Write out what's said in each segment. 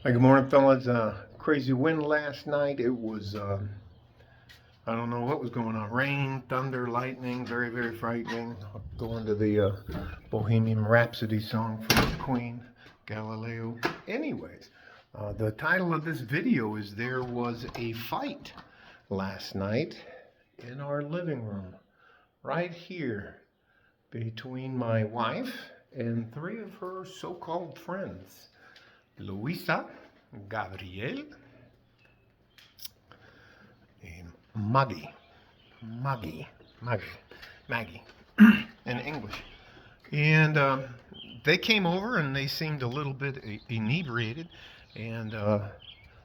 Hey, good morning, fellas. Crazy wind last night. It was, I don't know what was going on. Rain, thunder, lightning, very, very frightening. Going to the Bohemian Rhapsody song from the Queen, Galileo. Anyways, the title of this video is There Was a Fight Last Night in Our Living Room, right here, between my wife and three of her so-called friends. Luisa, Gabriel, and Maggie, in English. And they came over and they seemed a little bit inebriated. And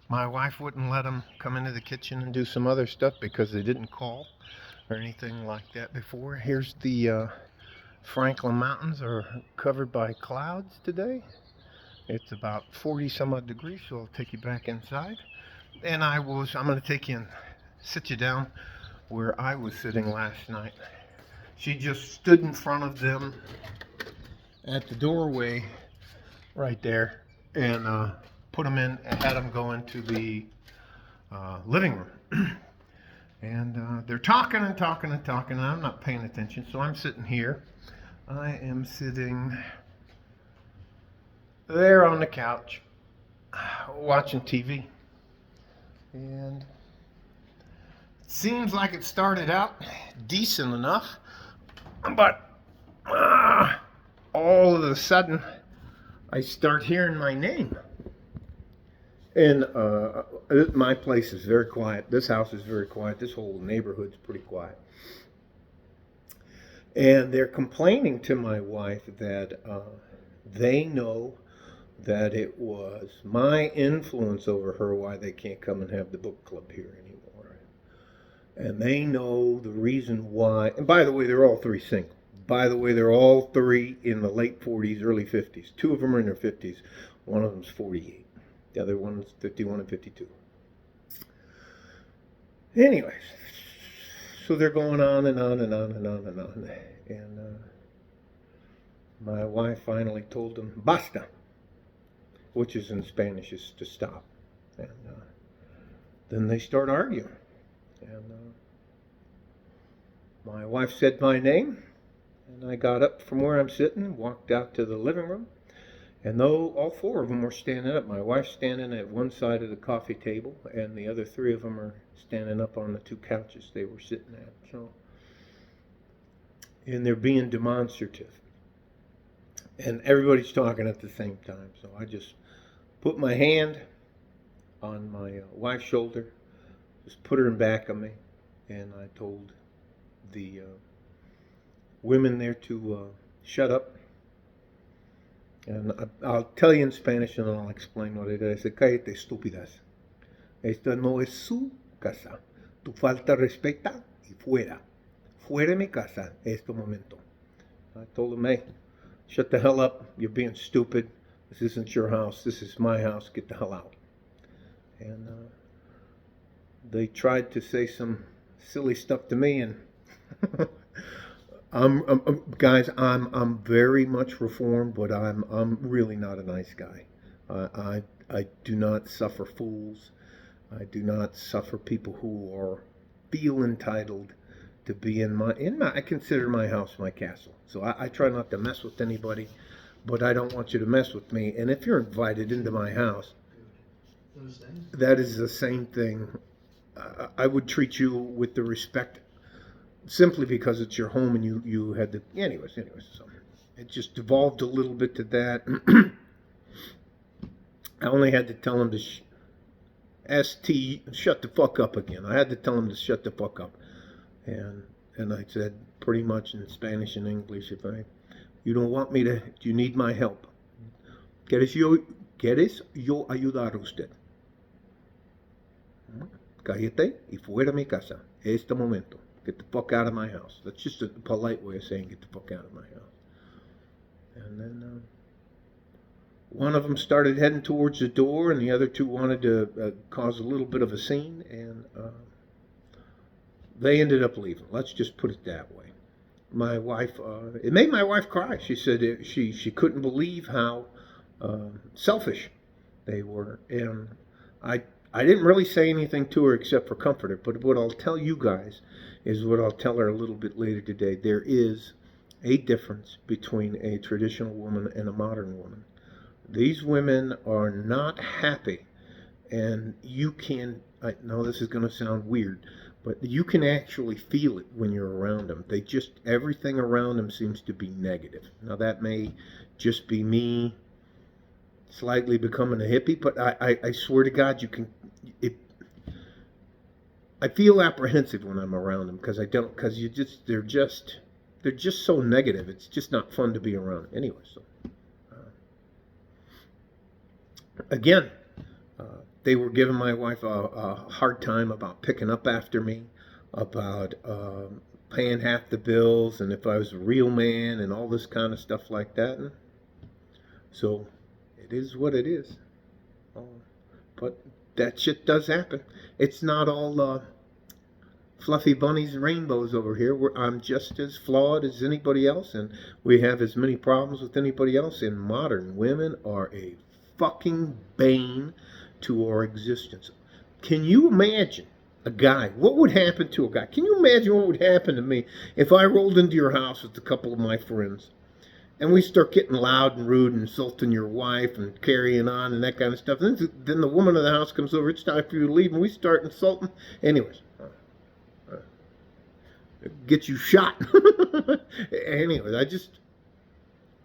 my wife wouldn't let them come into the kitchen and do some other stuff because they didn't call or anything like that before. Here's the Franklin Mountains are covered by clouds today. It's about 40 some odd degrees, so I'll take you back inside. And I'm going to take you and sit you down where I was sitting last night. She just stood in front of them at the doorway right there and put them in, had them go into the living room. And they're talking and talking and talking, and I'm not paying attention, so I'm sitting here. I am sitting there on the couch watching TV. And it seems like it started out decent enough, but all of a sudden I start hearing my name. And my place is very quiet. This house is very quiet. This whole neighborhood's pretty quiet. And they're complaining to my wife that they know that it was my influence over her why they can't come and have the book club here anymore. And they know the reason why. And by the way, they're all three single. By the way, they're all three in the late 40s, early 50s. Two of them are in their 50s. One of them's 48. The other one's 51 and 52. Anyways, so they're going on and on and on and on and on. And my wife finally told them, basta, which is in Spanish is to stop. And then they start arguing. And my wife said my name, and I got up from where I'm sitting, walked out to the living room. And though all four of them were standing up, my wife's standing at one side of the coffee table, and the other three of them are standing up on the two couches they were sitting at. So, and they're being demonstrative. And everybody's talking at the same time. So I just put my hand on my wife's shoulder, just put her in back of me, and I told the women there to shut up. And I'll tell you in Spanish and I'll explain what it is. I said, cállate, estúpidas. Esta no es su casa. Tu falta respeta y fuera. Fuera de mi casa, este momento. I told them, hey, shut the hell up. You're being stupid. This isn't your house. This is my house. Get the hell out. And they tried to say some silly stuff to me, and guys, I'm very much reformed, but I'm really not a nice guy. I do not suffer fools. I do not suffer people who feel entitled to be in my. I consider my house my castle. So I try not to mess with anybody, but I don't want you to mess with me. And if you're invited into my house, that is the same thing. I would treat you with the respect, simply because it's your home and you had the. Anyways, so it just devolved a little bit to that. I only had to tell him to shut the fuck up again. I had to tell him to shut the fuck up. And I said pretty much in Spanish and English, you don't want me to, you need my help. ¿Quieres yo ayudar a usted? Cállate y fuera de mi casa. Este momento. Get the fuck out of my house. That's just a polite way of saying get the fuck out of my house. And then one of them started heading towards the door, and the other two wanted to cause a little bit of a scene, and they ended up leaving. Let's just put it that way. My wife, it made my wife cry. She said she couldn't believe how selfish They were, and I didn't really say anything to her except for comfort her. But what I'll tell you guys is what I'll tell her a little bit later today. There is a difference between a traditional woman and a modern woman. These women are not happy, and you can. I know this is going to sound weird, but you can actually feel it when you're around them. They just everything around them seems to be negative. Now that may just be me slightly becoming a hippie, but I swear to God, you can. It, I feel apprehensive when I'm around them because I don't because they're just so negative. It's just not fun to be around. Anyway, so again, they were giving my wife a hard time about picking up after me, about paying half the bills, and if I was a real man, and all this kind of stuff like that. And so it is what it is. But that shit does happen. It's not all fluffy bunnies and rainbows over here. I'm just as flawed as anybody else, and we have as many problems with anybody else. And modern women are a fucking bane to our existence. Can you imagine a guy? What would happen to a guy? Can you imagine what would happen to me if I rolled into your house with a couple of my friends and we start getting loud and rude and insulting your wife and carrying on and that kind of stuff? Then the woman of the house comes over. It's time for you to leave, and we start insulting. Anyways, get you shot. Anyways, I just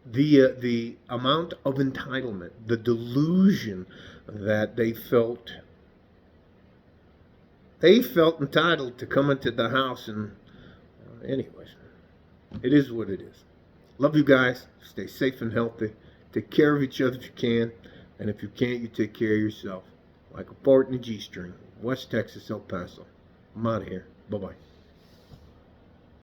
the amount of entitlement, the delusion that they felt entitled to come into the house, and anyways, it is what it is. Love you guys. Stay safe and healthy. Take care of each other if you can, and if you can't, you take care of yourself. Like a fart in a G-string. West Texas, El Paso. I'm out of here. Bye-bye.